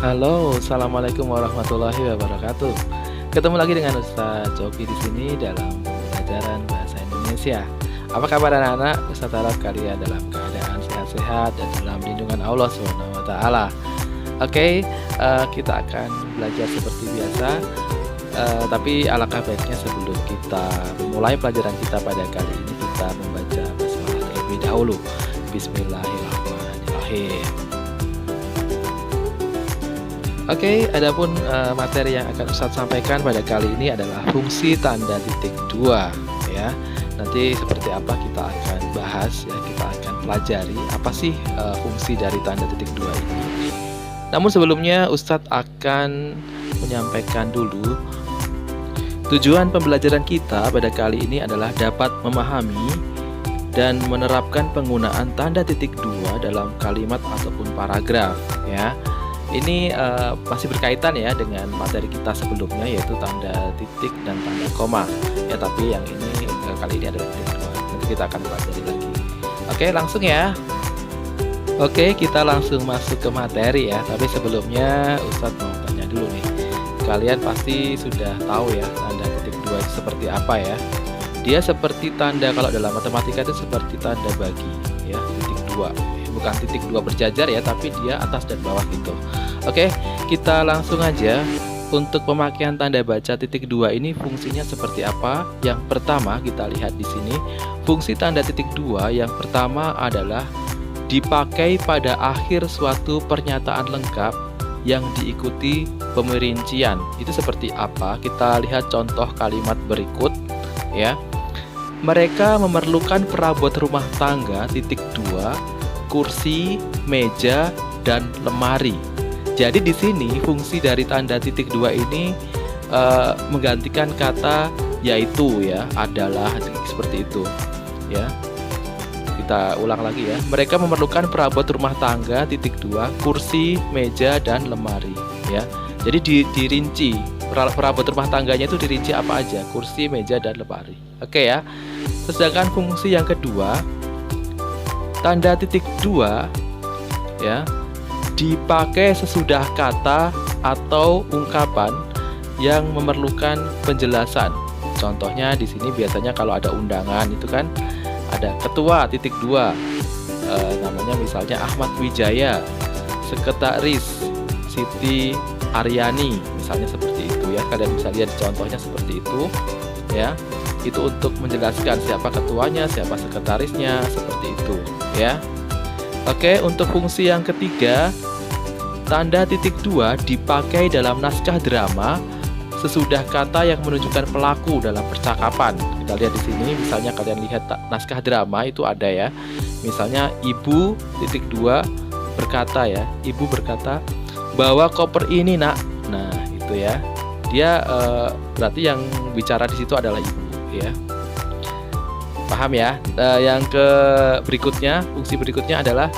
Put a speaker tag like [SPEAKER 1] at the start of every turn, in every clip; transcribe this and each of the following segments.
[SPEAKER 1] Halo, assalamualaikum warahmatullahi wabarakatuh. Ketemu lagi dengan Ustadz Coki di sini dalam pembelajaran bahasa Indonesia. Apa kabar anak-anak? Ustadz harap kalian dalam keadaan sehat-sehat dan dalam lindungan Allah Subhanahu wa Ta'ala. Oke, kita akan belajar seperti biasa. Tapi alangkah baiknya sebelum kita memulai pelajaran kita pada kali ini, kita membaca basmalah terlebih dahulu. Bismillahirrahmanirrahim. Oke, adapun materi yang akan Ustadz sampaikan pada kali ini adalah fungsi tanda titik dua, ya. Nanti seperti apa kita akan bahas, ya, kita akan pelajari apa sih fungsi dari tanda titik dua ini. Namun sebelumnya Ustadz akan menyampaikan dulu tujuan pembelajaran kita pada kali ini adalah dapat memahami dan menerapkan penggunaan tanda titik dua dalam kalimat ataupun paragraf, ya. Ini masih berkaitan ya dengan materi kita sebelumnya, yaitu tanda titik dan tanda koma. Ya, tapi yang ini kali ini adalah titik dua. Nanti kita akan pelajari lagi. Oke, langsung ya. Oke, kita langsung masuk ke materi ya. Tapi sebelumnya Ustadz mau tanya dulu nih. Kalian pasti sudah tahu ya tanda titik dua itu seperti apa ya. Dia seperti tanda, kalau dalam matematika itu seperti tanda bagi ya, titik dua. Bukan titik dua berjajar ya, tapi dia atas dan bawah gitu. Oke, kita langsung aja. Untuk pemakaian tanda baca titik dua ini fungsinya seperti apa? Yang pertama kita lihat di sini, fungsi tanda titik dua yang pertama adalah dipakai pada akhir suatu pernyataan lengkap yang diikuti pemerincian. Itu seperti apa? Kita lihat contoh kalimat berikut ya. Mereka memerlukan perabot rumah tangga titik dua, kursi, meja, dan lemari. Jadi di sini fungsi dari tanda titik dua ini menggantikan kata yaitu ya, adalah, seperti itu ya. Kita ulang lagi ya. Mereka memerlukan perabot rumah tangga titik dua, kursi, meja, dan lemari ya. Jadi dirinci perabot rumah tangganya itu dirinci apa aja, kursi, meja, dan lemari. Oke ya. Sedangkan fungsi yang kedua, tanda titik dua ya dipakai sesudah kata atau ungkapan yang memerlukan penjelasan. Contohnya di sini biasanya kalau ada undangan itu kan ada ketua titik dua, namanya misalnya Ahmad Wijaya, sekretaris Siti Aryani, misalnya seperti itu ya. Kalian bisa lihat contohnya seperti itu ya. Itu untuk menjelaskan siapa ketuanya, siapa sekretarisnya, seperti itu ya. Oke, untuk fungsi yang ketiga, tanda titik dua dipakai dalam naskah drama sesudah kata yang menunjukkan pelaku dalam percakapan. Kita lihat di sini, misalnya kalian lihat naskah drama itu ada ya. Misalnya ibu titik dua berkata ya, ibu berkata, bawa koper ini nak. Nah itu ya, dia berarti yang bicara di situ adalah ibu ya. Paham ya? Yang berikutnya, fungsi berikutnya adalah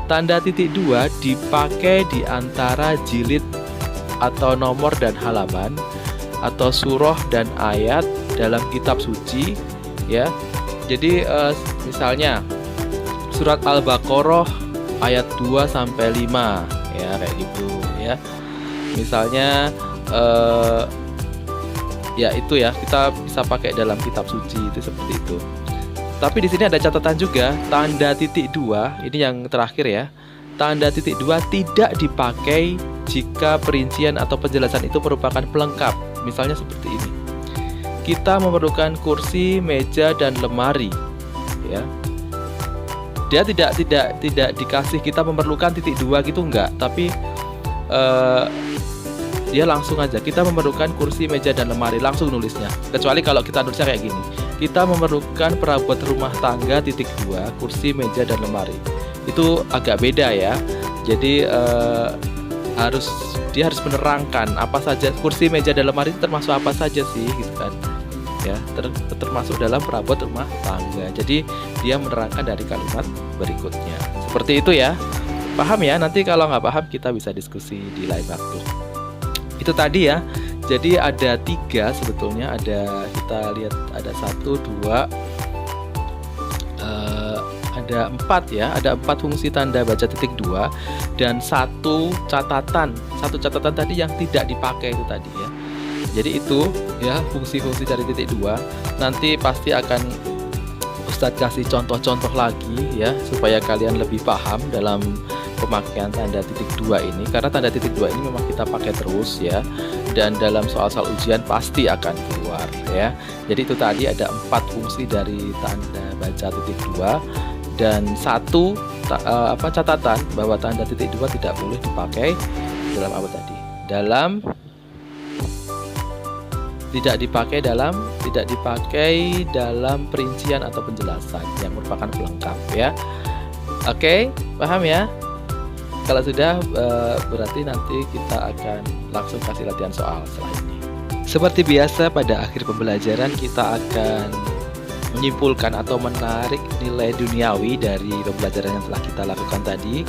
[SPEAKER 1] tanda titik dua dipakai di antara jilid atau nomor dan halaman atau surah dan ayat dalam kitab suci ya. Jadi misalnya surat Al-Baqarah ayat 2 sampai 5 ya, kayak gitu ya. Misalnya ya itu ya, kita bisa pakai dalam kitab suci itu seperti itu. Tapi di sini ada catatan juga, tanda titik dua ini yang terakhir ya. Tanda titik dua tidak dipakai jika perincian atau penjelasan itu merupakan pelengkap. Misalnya seperti ini. Kita memerlukan kursi, meja, dan lemari. Ya. Dia tidak dikasih kita memerlukan titik dua gitu enggak, tapi dia langsung aja kita memerlukan kursi, meja, dan lemari, langsung nulisnya. Kecuali kalau kita nulisnya kayak gini, kita memerlukan perabot rumah tangga titik dua, kursi, meja, dan lemari. Itu agak beda ya. Jadi dia harus menerangkan apa saja kursi, meja, dan lemari itu termasuk apa saja sih gitu kan ya, termasuk dalam perabot rumah tangga. Jadi dia menerangkan dari kalimat berikutnya seperti itu ya. Paham ya? Nanti kalau nggak paham kita bisa diskusi di lain waktu. Itu tadi ya. Jadi ada 3 sebetulnya, kita lihat ada 1, 2, ada 4 ya, ada 4 fungsi tanda baca titik 2 dan satu catatan tadi yang tidak dipakai itu tadi ya. Jadi itu ya fungsi-fungsi dari titik 2. Nanti pasti akan Ustadz kasih contoh-contoh lagi ya supaya kalian lebih paham dalam pemakaian tanda titik 2 ini, karena tanda titik 2 ini memang kita pakai terus ya, dan dalam soal-soal ujian pasti akan keluar ya. Jadi itu tadi ada 4 fungsi dari tanda baca titik 2 dan satu catatan bahwa tanda titik 2 tidak boleh dipakai dalam apa tadi? Tidak dipakai dalam perincian atau penjelasan yang merupakan pelengkap ya. Oke, paham ya? Kalau sudah berarti nanti kita akan langsung kasih latihan soal setelah ini. Seperti biasa pada akhir pembelajaran kita akan menyimpulkan atau menarik nilai duniawi dari pembelajaran yang telah kita lakukan tadi.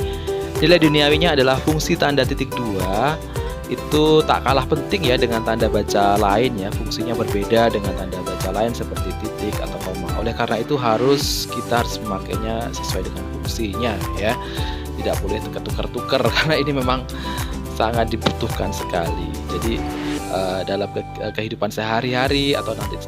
[SPEAKER 1] Nilai duniawinya adalah fungsi tanda titik 2 itu tak kalah penting ya dengan tanda baca lain ya. Fungsinya berbeda dengan tanda baca lain seperti titik atau koma. Oleh karena itu kita harus memakainya sesuai dengan fungsinya ya. Tidak boleh tukar-tukar karena ini memang sangat dibutuhkan sekali. Jadi dalam kehidupan sehari-hari atau nanti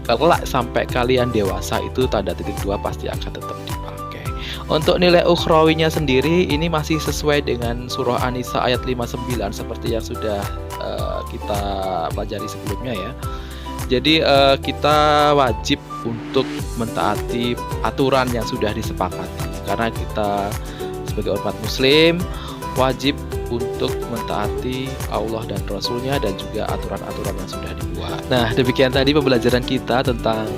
[SPEAKER 1] kelak sampai kalian dewasa itu tanda titik 2 pasti akan tetap dipakai. Untuk nilai ukhrawinya sendiri ini masih sesuai dengan surah An-Nisa ayat 59 seperti yang sudah kita pelajari sebelumnya ya. Jadi kita wajib untuk mentaati aturan yang sudah disepakati, karena kita sebagai umat muslim wajib untuk mentaati Allah dan Rasulnya dan juga aturan-aturan yang sudah dibuat. Nah, demikian tadi pembelajaran kita tentang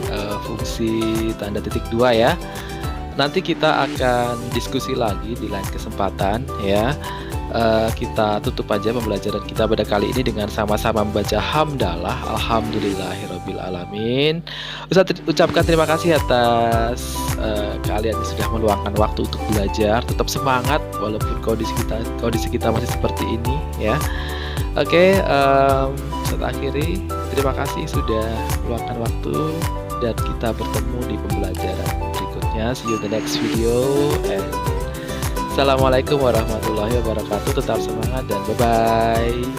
[SPEAKER 1] fungsi tanda titik 2 ya. Nanti kita akan diskusi lagi di lain kesempatan ya. Kita tutup aja pembelajaran kita pada kali ini dengan sama-sama membaca hamdalah alhamdulillahirabbil alamin. Ustaz ucapkan terima kasih atas kalian yang sudah meluangkan waktu untuk belajar. Tetap semangat walaupun kondisi kita masih seperti ini ya. Oke, Ustaz akhiri. Terima kasih sudah meluangkan waktu dan kita bertemu di pembelajaran berikutnya. See you in the next video and Assalamualaikum warahmatullahi wabarakatuh. Tetap semangat dan bye-bye.